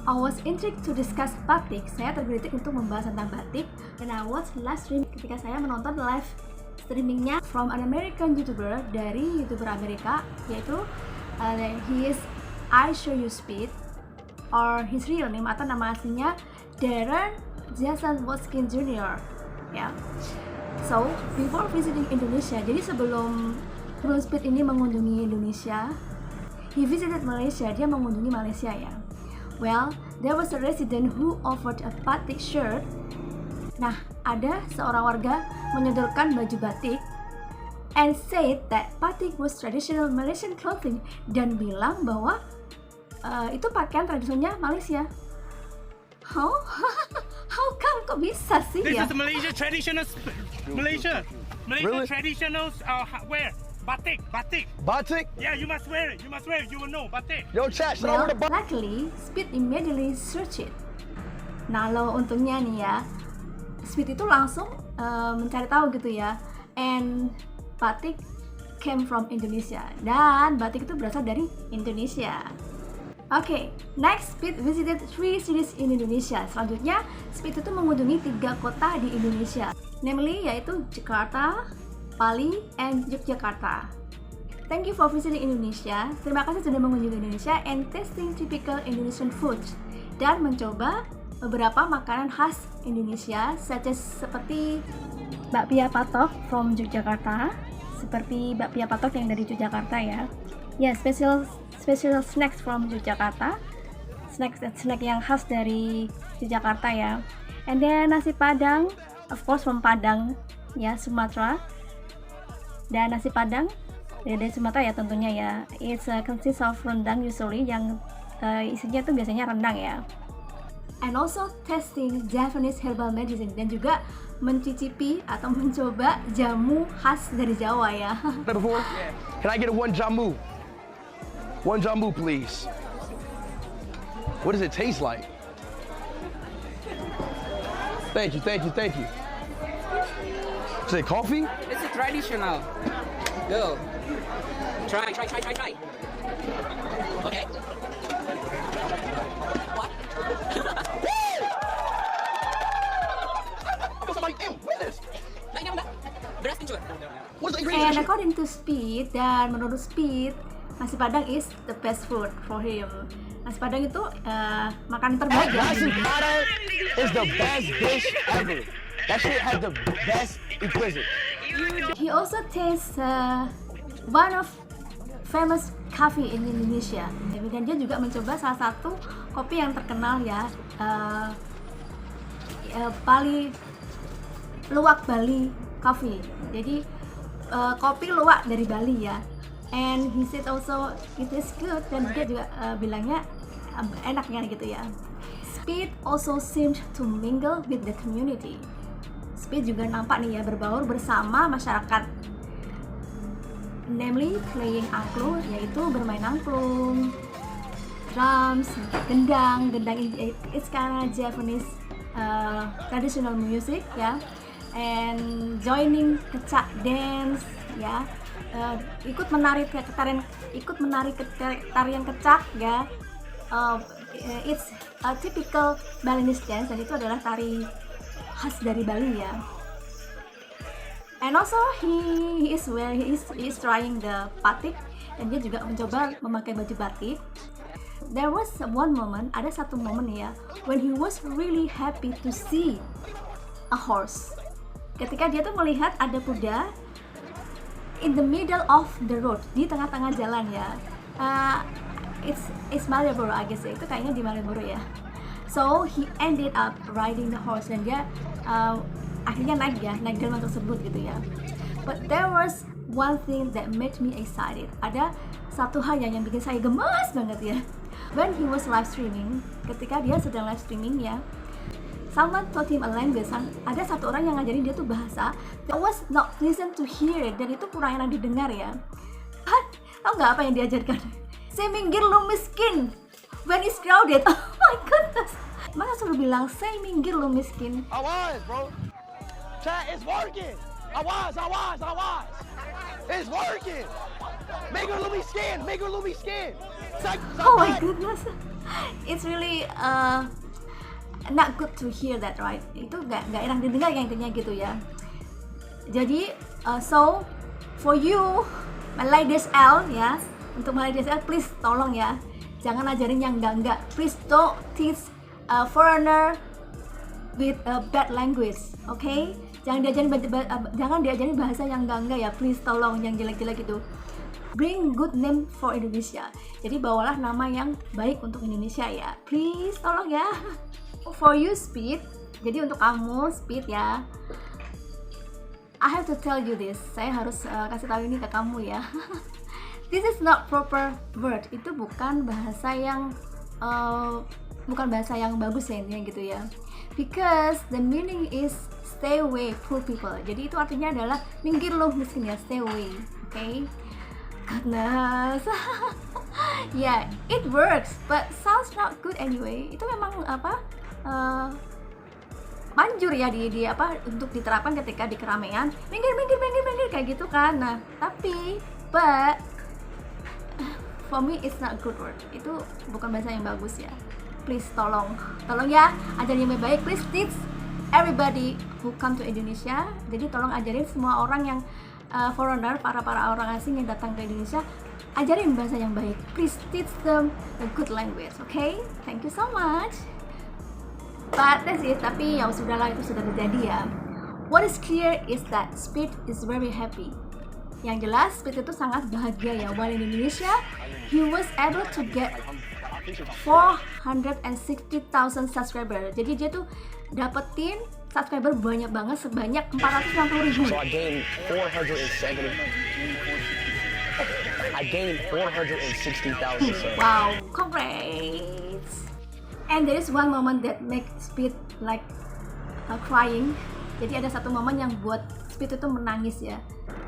I was intrigued to discuss batik. Saya tergelitik untuk membahas tentang batik. And I watched live stream ketika saya menonton live streamingnya from an American YouTuber, dari YouTuber Amerika, yaitu he is I Show You Speed, or his real name atau nama aslinya Darren Jason Watkin Jr. Ya. So before visiting Indonesia, jadi sebelum Speed ini mengunjungi Indonesia, he visited Malaysia. Dia mengunjungi Malaysia ya. Well, there was a resident who offered a batik shirt. Nah, ada seorang warga menyodorkan baju batik and said that batik was traditional Malaysian clothing, dan bilang bahwa itu pakaian tradisionalnya Malaysia. How come, kok bisa sih This ya? is Malaysia traditional Malaysia Really? traditional wear batik. Batik? Yeah, you must wear it. You will know batik. Yo, chat, should I Well, wear the batik? luckily, Speed immediately search it. Nah, lo untungnya nih ya, Speed itu langsung mencari tahu gitu ya. And batik came from Indonesia. Dan batik itu berasal dari Indonesia. Oke, next Speed visited 3 cities in Indonesia. Selanjutnya, Speed itu mengunjungi 3 kota di Indonesia. Namely, yaitu Jakarta, Bali, and Yogyakarta. Thank you for visiting Indonesia. Terima kasih sudah mengunjungi Indonesia and tasting typical Indonesian food, dan mencoba beberapa makanan khas Indonesia, seperti bakpia patok from Yogyakarta, seperti bakpia patok yang dari Yogyakarta ya. Ya, special snacks from Yogyakarta, snack yang khas dari Yogyakarta ya. And then nasi Padang, of course from Padang ya, Sumatera. Dan nasi Padang dari Sumatera ya tentunya ya. It's consists of rendang usually, yang isinya tuh biasanya rendang ya. And also tasting Japanese herbal medicine, dan juga mencicipi atau mencoba jamu khas dari Jawa ya. Before? Can I get a one jambu? One jambu, please. What does it taste like? Thank you. Is it coffee? It's a traditional. Go. Try. Okay. What? Somebody, damn, what is this? Beras kencur. What's the And ingredient? according to Speed, dan menurut Speed, nasi Padang is the best food for him. Nasi Padang itu makanan terbaik ya. Nasi Padang is the best dish ever. That shit has the best exquisite. He also tastes one of famous coffee in Indonesia. Dan dia juga mencoba salah satu kopi yang terkenal ya, Luwak Bali Coffee. Jadi kopi luwak dari Bali ya. And he said also it is good, dan dia juga bilangnya enaknya gitu ya. Speed also seemed to mingle with the community. Speed juga nampak nih ya berbaur bersama masyarakat. Namely playing angklung, yaitu bermain angklung, drums, gendang it's kind of Japanese traditional music ya. And joining kecak dance ya. Ikut menari tarian kecak ya. It's a typical Balinese dance, dan itu adalah tari khas dari Bali ya. And also he is trying the batik, dan dia juga mencoba memakai baju batik. There was ada satu momen ya, when he was really happy to see a horse. Ketika dia tuh melihat ada kuda in the middle of the road, di tengah-tengah jalan ya. It's Malioboro, I guess ya. Itu kayaknya di Malioboro ya. So he ended up riding the horse, dan dia akhirnya naik delman tersebut gitu ya. But there was one thing that made me excited. Ada satu hal yang bikin saya gemas banget ya. When he was live streaming, ketika dia sedang live streaming ya, someone taught him a language. Ada satu orang yang ngajarin dia tuh bahasa that was not pleasant to hear it, dan itu kurang enak didengar ya. Tahu nggak apa yang diajarkan? Say minggir lu miskin when it's crowded. Oh my goodness. Masa suruh bilang say minggir lu miskin? Awas, bro. Chat, it's working. Awas. It's working. Make her Louis skin. Oh my goodness. It's really not good to hear that, right? Itu nggak enak didengar ya intinya gitu ya. Jadi so for you Malay DSL ya, untuk Malay DSL please tolong ya, jangan ajarin yang enggak. Please don't teach a foreigner with a bad language, okay? Jangan diajarin bahasa yang enggak ya, please tolong, yang jelek-jelek itu. Bring good name for Indonesia. Jadi bawalah nama yang baik untuk Indonesia ya, please tolong ya. For you Speed, jadi untuk kamu Speed ya, I have to tell you this. Saya harus kasih tahu ini ke kamu ya. This is not proper word. Itu bukan bahasa yang bagus ya intinya gitu ya. Because the meaning is stay away poor people. Jadi itu artinya adalah minggir loh miskin ya, stay away. Okay? Goodness. Yeah, it works, but sounds not good anyway. Itu memang manjur ya di untuk diterapkan ketika di keramaian, minggir kayak gitu kan. Nah, but for me it's not good word. Itu bukan bahasa yang bagus ya. Please tolong ya, ajarin yang baik. Please teach everybody who come to Indonesia. Jadi tolong ajarin semua orang yang foreigner, para orang asing yang datang ke Indonesia, ajarin bahasa yang baik. Please teach them a good language, okay? Thank you so much. But that's it, tapi ya sudahlah, itu sudah terjadi ya. What is clear is that Speed is very happy. Yang jelas Speed itu sangat bahagia ya. While in Indonesia, he was able to get 460,000 subscriber. Jadi dia tuh dapetin subscriber banyak banget, sebanyak 460,000. So I gained 460,000. Wow, congrats. And there is one moment that make Speed like crying. Jadi ada satu momen yang buat Speed itu menangis ya.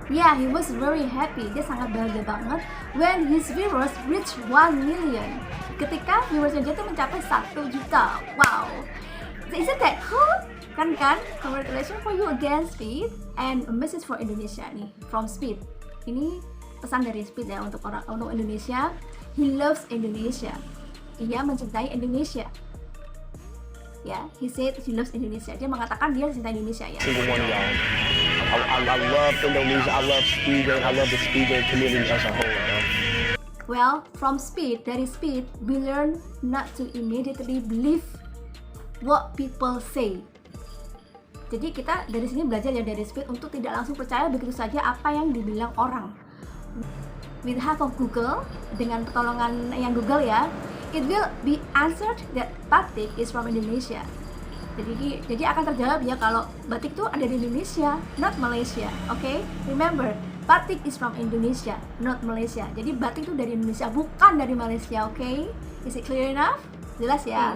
Yeah, he was very happy. Dia sangat bahagia banget when his viewers reach 1 million. Ketika viewersnya dia tuh mencapai 1 juta. Wow. Isn't that cool? Kan? Congratulations for you again, Speed. And a message for Indonesia nih from Speed. Ini pesan dari Speed ya untuk Indonesia. He loves Indonesia. Ia mencintai Indonesia. Ya, he said he loves Indonesia. Dia mengatakan dia mencintai Indonesia ya. Single one of y'all. I love Indonesia. I love Speed Gang. I love the Speed Gang community as a whole. Well, from Speed, dari Speed, we learn not to immediately believe what people say. Jadi kita dari sini belajar ya dari Speed untuk tidak langsung percaya begitu saja apa yang dibilang orang. With help of Google, dengan pertolongan yang Google ya, it will be answered that batik is from Indonesia. Jadi akan terjawab ya kalau batik itu ada di Indonesia, not Malaysia. Okay? Remember, batik is from Indonesia, not Malaysia. Jadi batik itu dari Indonesia, bukan dari Malaysia. Okay? Is it clear enough? Jelas ya?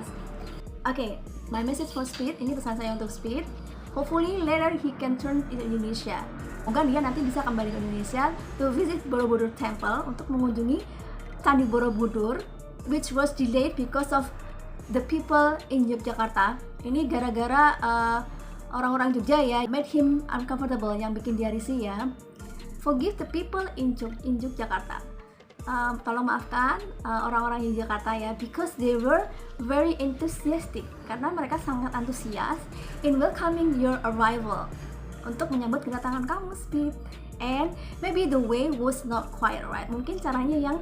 Okay, my message for Speed, ini pesan saya untuk Speed. Hopefully later he can turn to Indonesia. Semoga dia nanti bisa kembali ke Indonesia to visit Borobudur Temple, untuk mengunjungi Candi Borobudur, which was delayed because of the people in Yogyakarta. Ini gara-gara orang-orang Jogja ya, made him uncomfortable, yang bikin dia risih ya. Forgive the people in Yogyakarta. Tolong maafkan orang-orang Yogyakarta ya, because they were very enthusiastic, karena mereka sangat antusias in welcoming your arrival, untuk menyambut kedatangan kamu, Speed. And maybe the way was not quite right. Mungkin caranya yang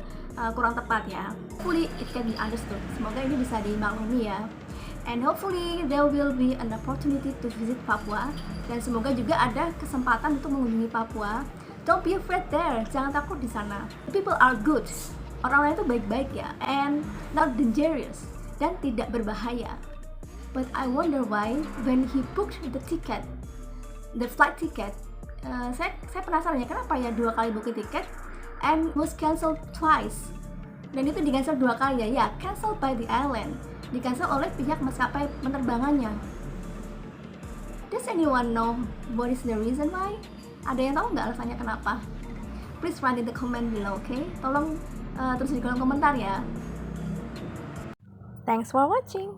kurang tepat ya. Hopefully it can be understood. Semoga ini bisa dimaklumi ya. And hopefully there will be an opportunity to visit Papua. Dan semoga juga ada kesempatan untuk mengunjungi Papua. Don't be afraid there. Jangan takut di sana. People are good. Orang-orang itu baik-baik ya. And not dangerous. Dan tidak berbahaya. But I wonder why when he booked the flight ticket, saya penasaran ya, kenapa ya 2 kali booking tiket and was cancelled twice. Dan itu di-cancel 2 kali ya, cancelled by the airline, di-cancel oleh pihak maskapai penerbangannya. Does anyone know what is the reason why? Ada yang tahu nggak alasannya kenapa? Please write in the comment below, okay? Tolong tulis di kolom komentar ya. Thanks for watching.